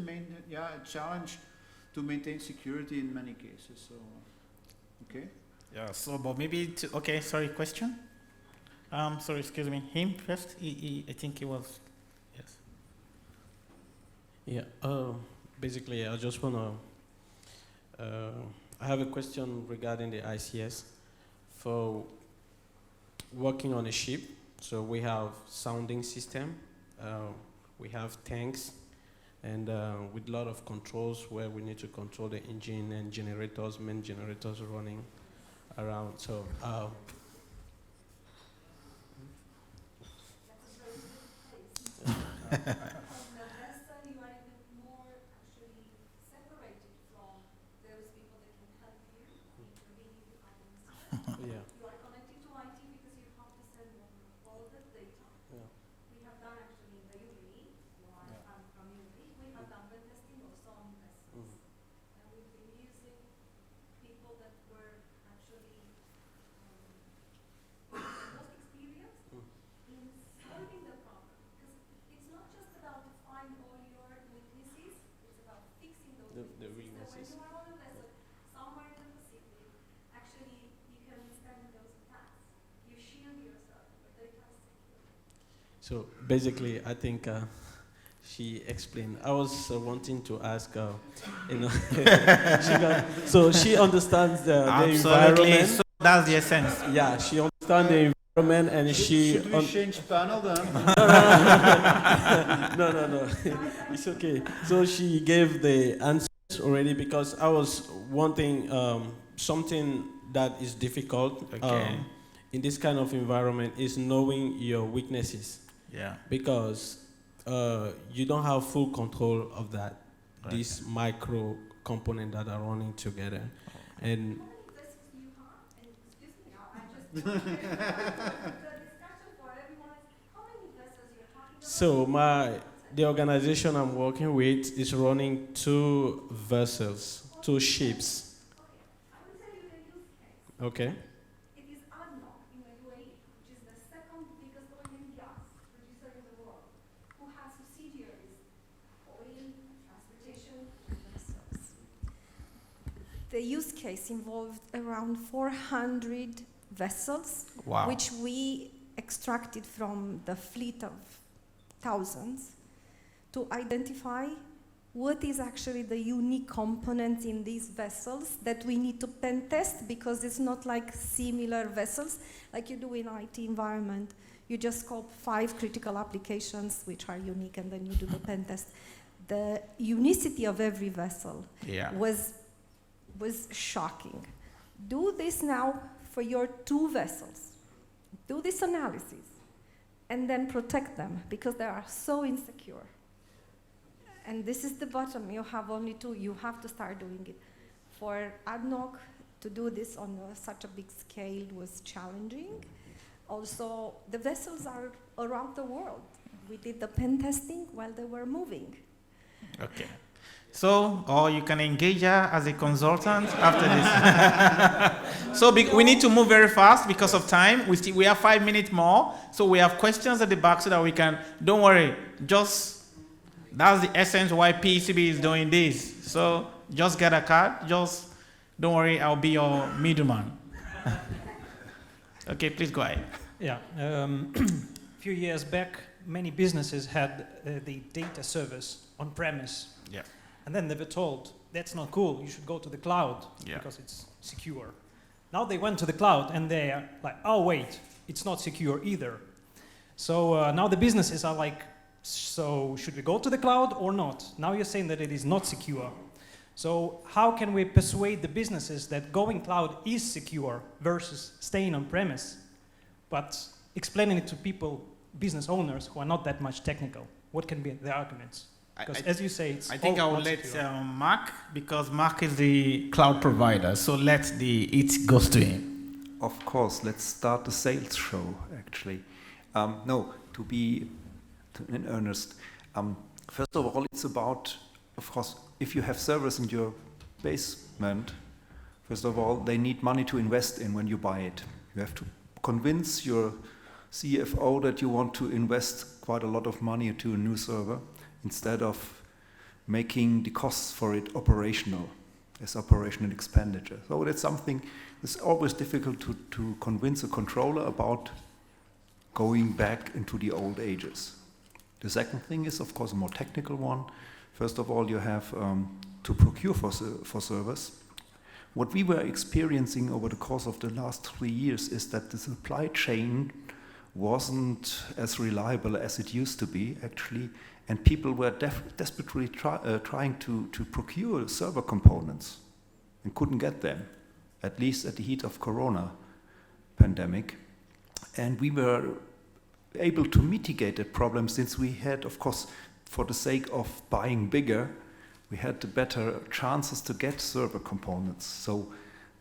challenge to maintain security in many cases. So, okay. Yeah. So, but maybe question. Sorry, excuse me. Him first. I think he was. Yes. Yeah. Basically, I just wanna. I have a question regarding the ICS. For working on a ship, so we have sounding system, we have tanks, and with a lot of controls where we need to control the engine and generators, main generators running around. So. Yeah. You are connected to IT because you have to send all the data. Yeah. We have done actually in the UAE, I'm from UAE, we have done pen testing of some vessels. And we've been using people that were actually most experienced in solving the problem. Because it's not just about to find all your weaknesses, it's about fixing those The weaknesses. weaknesses. So when you are on a vessel, somewhere in the Pacific, actually you can withstand those attacks. You shield yourself, but they are secure. So basically, I think she explained. I was wanting to ask, she understands the Absolutely. environment. So that's the essence. Yeah, she understands the and she Should we change panel then? no, it's okay. So she gave the answers already because I was wanting something that is difficult in this kind of environment is knowing your weaknesses. Yeah. Because you don't have full control of that, these micro components that are running together. And so the organization I'm working with is running 2 vessels, 2 ships. I will tell you the use case. Okay. It is ADNOC in the UAE, which is the second biggest oil and gas producer in the world, who has subsidiaries, oil, transportation, and vessels. The use case involved around 400 vessels, Wow. which we extracted from the fleet of thousands to identify what is actually the unique component in these vessels that we need to pen test, because it's not like similar vessels like you do in IT environment. You just scope 5 critical applications which are unique and then you do the pen test. The unicity of every vessel was shocking. Do this now for your 2 vessels. Do this analysis and then protect them because they are so insecure. And this is the bottom. You have only 2. You have to start doing it. For ADNOC to do this on such a big scale was challenging. Also, the vessels are around the world. We did the pen testing while they were moving. Okay. So, or you can engage her as a consultant after this. So we need to move very fast because of time. We have 5 minutes more. So we have questions at the back so that we can, don't worry, that's the essence why PCB is doing this. So just get a card. Just don't worry, I'll be your middleman. Okay, please go ahead. Yeah. A few years back, many businesses had the data servers on premise. Yeah. And then they were told, that's not cool, you should go to the cloud because it's secure. Now they went to the cloud and they're like, oh wait, it's not secure either. So now the businesses are like, so should we go to the cloud or not? Now you're saying that it is not secure. So how can we persuade the businesses that going cloud is secure versus staying on premise, but explaining it to people, business owners who are not that much technical? What can be the arguments? Because as you say, it's I think I all will not let secure. Mark, because Mark is the cloud provider. So let it goes to him. Of course, let's start the sales show, actually. No, to be in earnest. First of all, it's about, of course, if you have servers in your basement, first of all, they need money to invest in when you buy it. You have to convince your CFO that you want to invest quite a lot of money into a new server instead of making the costs for it operational, as operational expenditure. So that's something that's always difficult to convince a controller about going back into the old ages. The second thing is, of course, a more technical one. First of all, you have to procure for servers. What we were experiencing over the course of the last 3 years is that the supply chain wasn't as reliable as it used to be, actually, and people were desperately trying to procure server components and couldn't get them, at least at the heat of Corona pandemic. And we were able to mitigate that problem since we had, of course, for the sake of buying bigger, we had the better chances to get server components. So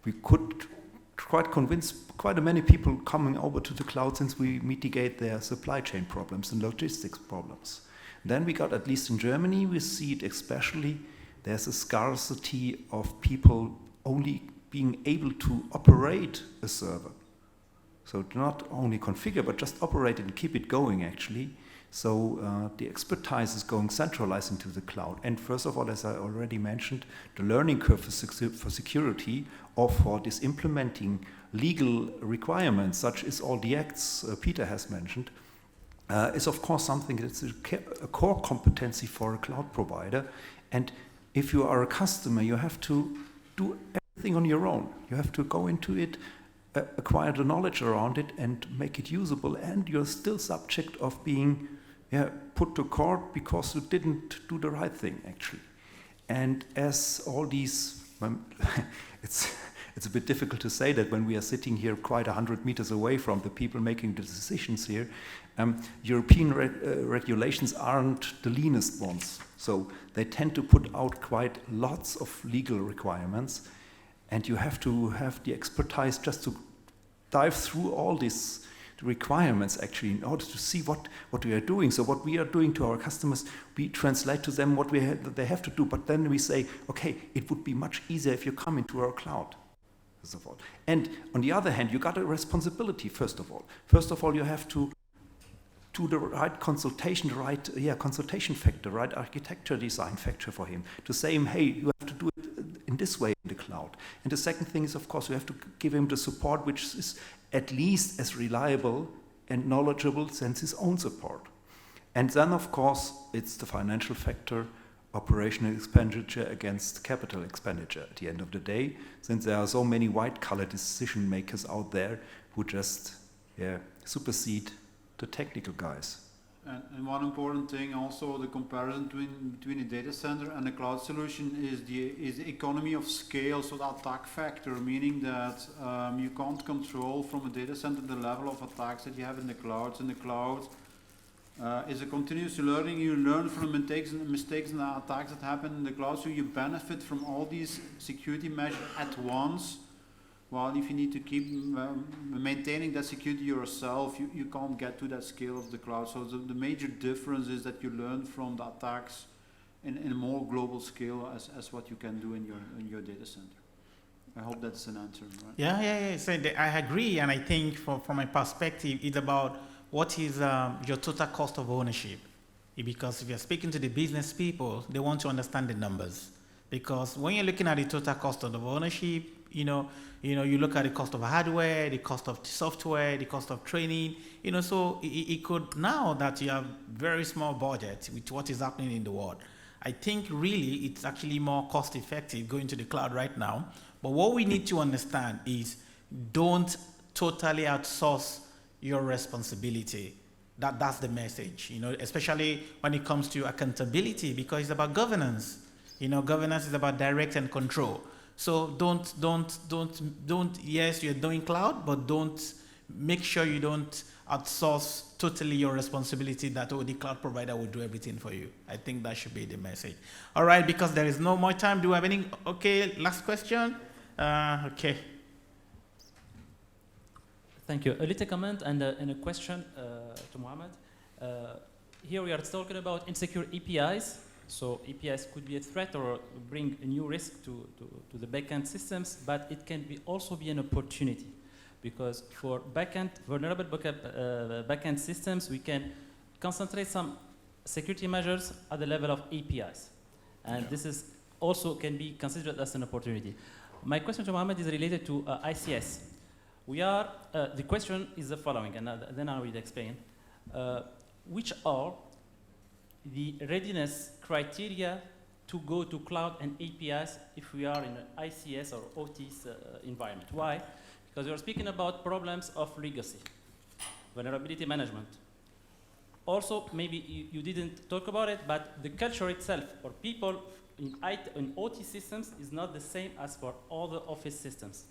we could quite convince quite a many people coming over to the cloud since we mitigate their supply chain problems and logistics problems. Then we got, at least in Germany, we see it especially, there's a scarcity of people only being able to operate a server. So not only configure, but just operate it and keep it going, actually. So the expertise is going centralized into the cloud. And first of all, as I already mentioned, the learning curve for security or for this implementing legal requirements, such as all the acts Peter has mentioned, is of course something that's a core competency for a cloud provider. And if you are a customer, you have to do everything on your own. You have to go into it, acquire the knowledge around it and make it usable, and you're still subject of being put to court because you didn't do the right thing, actually. And as all these, it's a bit difficult to say that when we are sitting here quite 100 meters away from the people making the decisions here, European regulations aren't the leanest ones. So they tend to put out quite lots of legal requirements, and you have to have the expertise just to dive through all these requirements, actually, in order to see what we are doing. So what we are doing to our customers, we translate to them what they have to do, but then we say, okay, it would be much easier if you come into our cloud, first of all. And on the other hand, you got a responsibility, first of all. First of all, you have to do the right consultation, the right consultation factor, right architecture design factor for him, to say him, hey, you have to do it in this way in the cloud. And the second thing is, of course, you have to give him the support which is at least as reliable and knowledgeable as his own support. And then, of course, it's the financial factor, operational expenditure against capital expenditure at the end of the day, since there are so many white-collar decision makers out there who just supersede the technical guys. And one important thing also, the comparison between a data center and a cloud solution is the economy of scale, so the attack factor, meaning that you can't control from a data center the level of attacks that you have in the clouds. In the cloud is a continuous learning. You learn from the mistakes and the attacks that happen in the cloud, so you benefit from all these security measures at once. While if you need to keep maintaining that security yourself, you can't get to that scale of the cloud. So the major difference is that you learn from the attacks in a more global scale as what you can do in your data center. I hope that's an answer, right? Yeah. So I agree, and I think from my perspective, it's about what is your total cost of ownership. Because if you're speaking to the business people, they want to understand the numbers. Because when you're looking at the total cost of ownership, you look at the cost of hardware, the cost of software, the cost of training, so it could, now that you have very small budget with what is happening in the world, I think really it's actually more cost effective going to the cloud right now. But what we need to understand is don't totally outsource your responsibility. That's the message, especially when it comes to accountability, because it's about governance. Governance is about direct and control. So don't, yes, you're doing cloud, but make sure you don't outsource totally your responsibility that the cloud provider will do everything for you. I think that should be the message. All right, because there is no more time. Do we have any? Okay, last question. Okay. Thank you. A little comment and a question to Mohammed. Here we are talking about insecure APIs. So APIs could be a threat or bring a new risk to the backend systems, but it can also be an opportunity, because for vulnerable backend systems, we can concentrate some security measures at the level of APIs, and this is also can be considered as an opportunity. My question to Mohammed is related to ICS. The question is the following, and then I will explain. Which are the readiness criteria to go to cloud and APIs if we are in an ICS or OTs environment? Why? Because you're speaking about problems of legacy, vulnerability management. Also, maybe you didn't talk about it, but the culture itself for people in OT systems is not the same as for other office systems.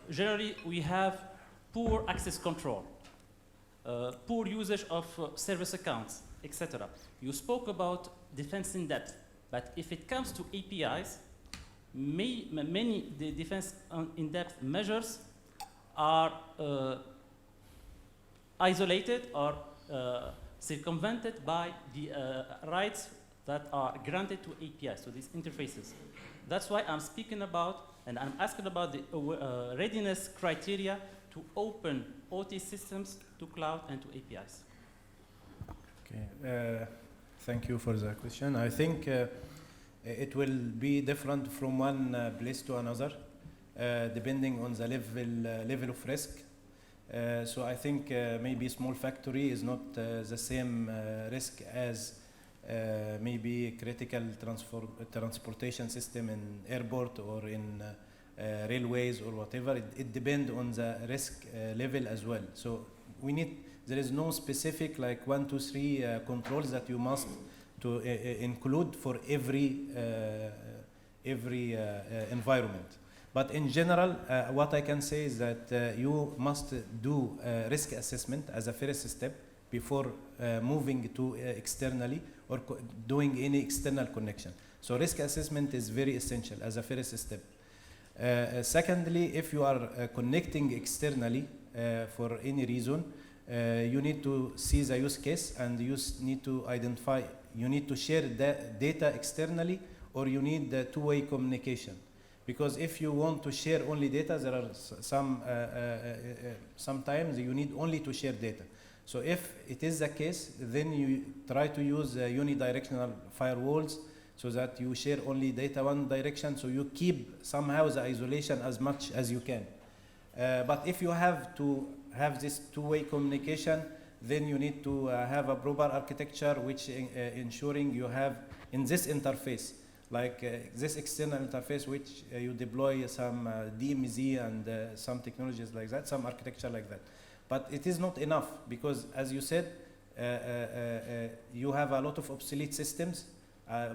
Generally, we have poor access control, poor usage of service accounts, etc. You spoke about defense in depth, but if it comes to APIs, many defense in depth measures are isolated or circumvented by the rights that are granted to APIs, so these interfaces. That's why I'm speaking about, and I'm asking about the readiness criteria to open OT systems to cloud and to APIs. Okay, thank you for the question. I think it will be different from one place to another, depending on the level of risk. So I think maybe small factory is not the same risk as maybe critical transportation system in airport or in railways or whatever. It depends on the risk level as well. So there is no specific like 1, 2, 3 controls that you must to include for every environment. But in general, what I can say is that you must do risk assessment as a first step before moving to externally or doing any external connection. So risk assessment is very essential as a first step. Secondly, if you are connecting externally for any reason, you need to see the use case, and you need to identify, you need to share data externally, or you need two-way communication. Because if you want to share only data, there are sometimes you need only to share data. So if it is the case, then you try to use unidirectional firewalls so that you share only data one direction, so you keep somehow the isolation as much as you can. But if you have to have this two-way communication, then you need to have a proper architecture which ensuring you have in this interface, like this external interface, which you deploy some DMZ and some technologies like that, some architecture like that. But it is not enough, because as you said, you have a lot of obsolete systems,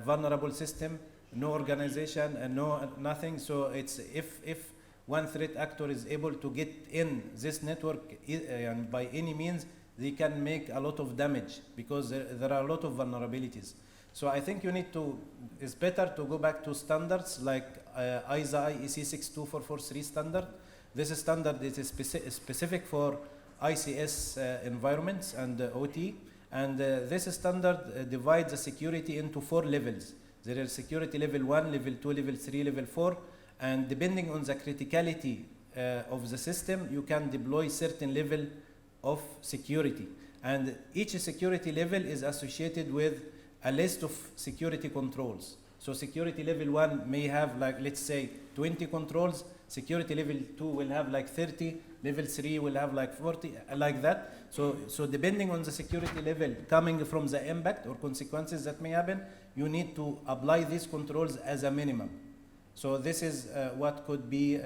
vulnerable system, no organization and nothing. So it's if one threat actor is able to get in this network and by any means, they can make a lot of damage, because there are a lot of vulnerabilities. So I think you need to, it's better to go back to standards like ISA IEC 62443 standard. This standard is specific for ICS environments and OT. And this standard divides the security into 4 levels. There is security level 1, level 2, level 3, level 4. And depending on the criticality of the system, you can deploy certain level of security. And each security level is associated with a list of security controls. So security level 1 may have, like, let's say 20 controls. Security level 2 will have like 30. Level 3 will have like 40, like that. So depending on the security level coming from the impact or consequences that may happen, you need to apply these controls as a minimum. So this is what could be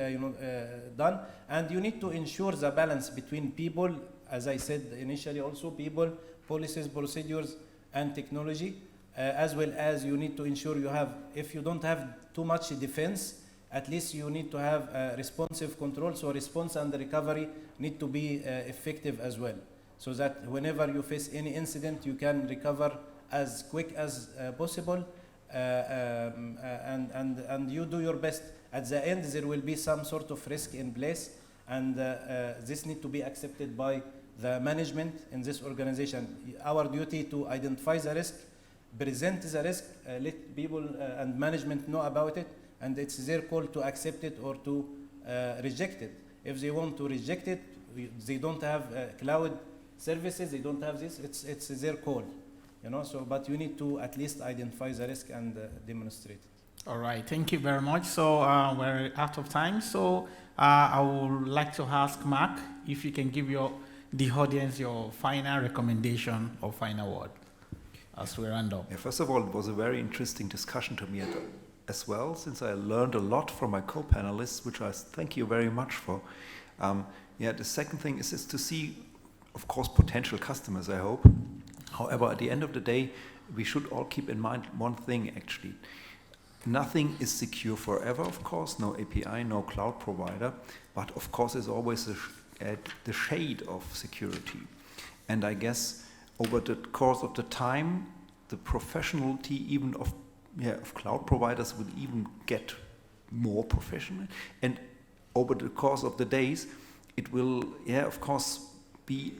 done. And you need to ensure the balance between people, as I said initially also, people, policies, procedures, and technology, as well as you need to ensure you have, if you don't have too much defense, at least you need to have responsive control. So response and recovery need to be effective as well, so that whenever you face any incident, you can recover as quick as possible, and you do your best. At the end, there will be some sort of risk in place, and this need to be accepted by the management in this organization. Our duty to identify the risk, present the risk, let people and management know about it, and it's their call to accept it or to reject it. If they want to reject it, they don't have cloud services, they don't have this, it's their call. So, but you need to at least identify the risk and demonstrate it. All right, thank you very much. So we're out of time. So I would like to ask Mark if you can give the audience your final recommendation or final word as we round up. Yeah, first of all, it was a very interesting discussion to me as well, since I learned a lot from my co-panelists, which I thank you very much for. The second thing is to see, of course, potential customers, I hope. However, at the end of the day, we should all keep in mind one thing, actually. Nothing is secure forever, of course, no API, no cloud provider, but of course there's always the shade of security. And I guess over the course of the time, the professionality even of cloud providers will even get more professional. And over the course of the days, it will, of course, be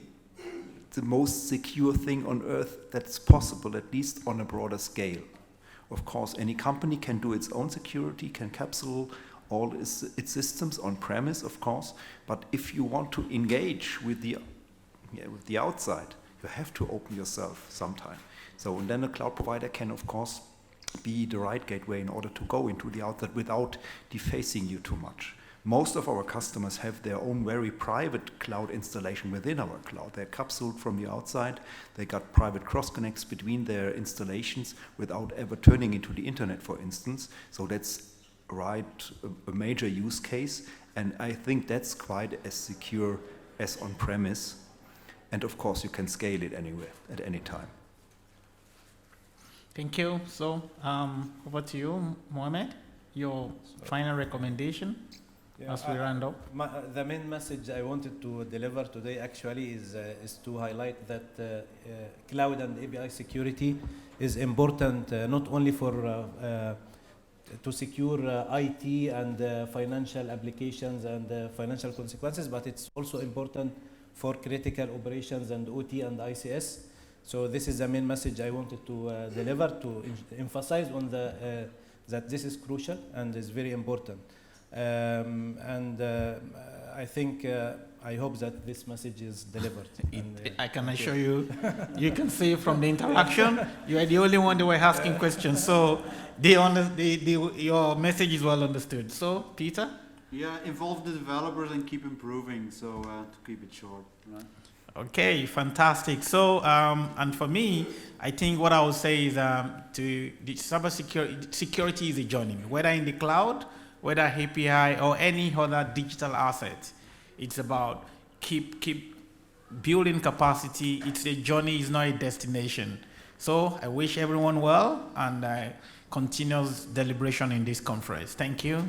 the most secure thing on earth that's possible, at least on a broader scale. Of course, any company can do its own security, can capsule all its systems on premise, of course. But if you want to engage with the outside, you have to open yourself sometime. So, and then a cloud provider can, of course, be the right gateway in order to go into the outside without defacing you too much. Most of our customers have their own very private cloud installation within our cloud. They're capsuled from the outside. They got private cross-connects between their installations without ever turning into the internet, for instance. So that's write a major use case, and I think that's quite as secure as on-premise. And of course, you can scale it anywhere, at any time. Thank you. So, over to you, Mohamed. Your final recommendation as we round up. The main message I wanted to deliver today actually is to highlight that cloud and API security is important not only for to secure IT and financial applications and financial consequences, but it's also important for critical operations and OT and ICS. So this is the main message I wanted to deliver, to emphasize on that this is crucial and is very important. I think, I hope that this message is delivered. I can assure you, you can see from the interaction, you are the only one that were asking questions. So your message is well understood. So, Peter? Yeah, involve the developers and keep improving, so to keep it short. Right? Okay, fantastic. So, and for me, I think what I would say is to the cybersecurity is a journey, whether in the cloud, whether API or any other digital asset. It's about keep building capacity. It's a journey, it's not a destination. So I wish everyone well and continuous deliberation in this conference. Thank you.